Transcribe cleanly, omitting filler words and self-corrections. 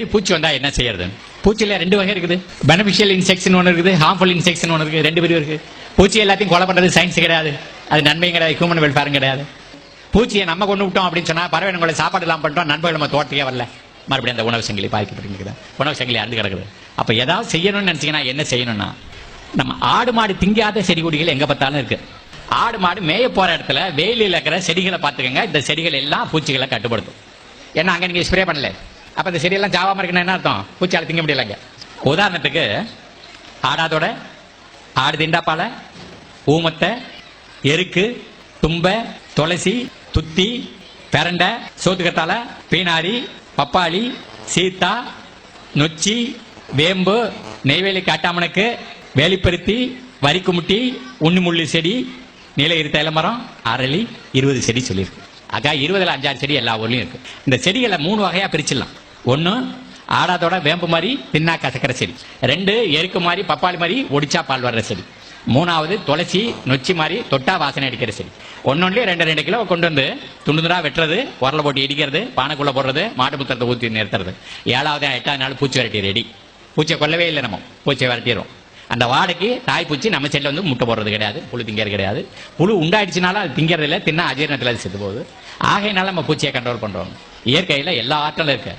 பூச்சி வந்தா என்ன செய்யறது? பூச்சியில ரெண்டு வகை இருக்குது. பெனிஃபிஷியல் இன்செக்ட்ஸ் ஒன்று இருக்குது, ஹார்ம்ஃபுல் இன்செக்ட்ஸ் ஒன்று இருக்குது. ரெண்டு பேரும் இருக்கு. பூச்சி எல்லாத்தையும் கொலை பண்றது சயின்ஸ் கிடையாது, அது நன்மையும் கிடையாது, ஹியூமன் வெல்ஃபேரும் கிடையாது. பூச்சியை நம்ம கொண்டு விட்டோம் அப்படின்னு சொன்னா பறவைகளை சாப்பாடு எல்லாம் பண்ணிட்டோம், நண்பர்கள் நம்ம தோட்டத்தையே வரல, மறுபடியும் அந்த உணவு சங்கிலி பாதிக்கப்பட்டு உணவு சங்கிலி அறுந்து கிடக்குது. அப்ப ஏதாவது செய்யணும்னு நினைச்சீங்கன்னா என்ன செய்யணும்னா, நம்ம ஆடு மாடு திங்காத செடி கொடிகள் எங்க பார்த்தாலும் இருக்கு. ஆடு மாடு மேய போற இடத்துல வெயிலில் இருக்கிற செடிகளை பார்த்துக்கங்க. இந்த செடிகள் எல்லாம் பூச்சிகளை கட்டுப்படுத்தும். ஏன்னா அங்க நீங்க ஸ்ப்ரே பண்ணல, அப்ப இந்த செடியெல்லாம் ஜாவாம இருக்குன்னு என்ன அர்த்தம்? பூச்சியால திங்க முடியலங்க. உதாரணத்துக்கு ஆடாதோட, ஆடு திண்டாப்பால, ஊமத்தை, எருக்கு, தும்ப, துளசி, துத்தி, பெரண்டை, சோத்துக்கத்தால, பீனாரி, பப்பாளி, சீத்தா, நொச்சி, வேம்பு, நெய்வேலி காட்டாமனுக்கு, வேலிப்பருத்தி, வரிக்குமுட்டி, உண்ணிமுள்ளி செடி, நீலகிரி தைலமரம், அரளி, 20 செடி சொல்லியிருக்கு. அக்கா 20ல் 5-6 செடி எல்லா ஊர்லயும் இருக்கு. இந்த செடிகளை 3 வகையா பிரிச்சிடலாம். ஒன்னு ஆடாதோட வேம்பு மாதிரி தின்னா கசக்கிற செடி. 2 எருக்கு மாதிரி பப்பாளி மாதிரி ஒடிச்சா பால் வர்ற செடி. 3வது துளசி நொச்சி மாதிரி தொட்டா வாசனை அடிக்கிற செடி. ஒன்னொன்னுலயே 2 கிலோ கொண்டு வந்து துண்டுதுரா வெட்டுறது, உரல போட்டு இடிக்கிறது, பானைக்குள்ள போடுறது, மாட்டு முத்திரத்தை ஊற்றி நிறுத்துறது. 7வது 8வது நாள் பூச்சி விரட்டி ரெடி. பூச்சியை கொல்லவே இல்லை, நம்ம பூச்சியை விரட்டிடுறோம். அந்த வாடைக்கு தாய் பூச்சி நம்ம செல்ல வந்து முட்டை போடுறது கிடையாது, புழு திங்கிறது கிடையாது. புழு உண்டாயிடுச்சுனாலும் அது திங்கிறது இல்லை, தின்னா அஜீரணத்தில் அது செத்து போகுது. ஆகையினால நம்ம பூச்சியை கண்ட்ரோல் பண்றோம். இயற்கையில எல்லா ஆற்றலும் இருக்கு.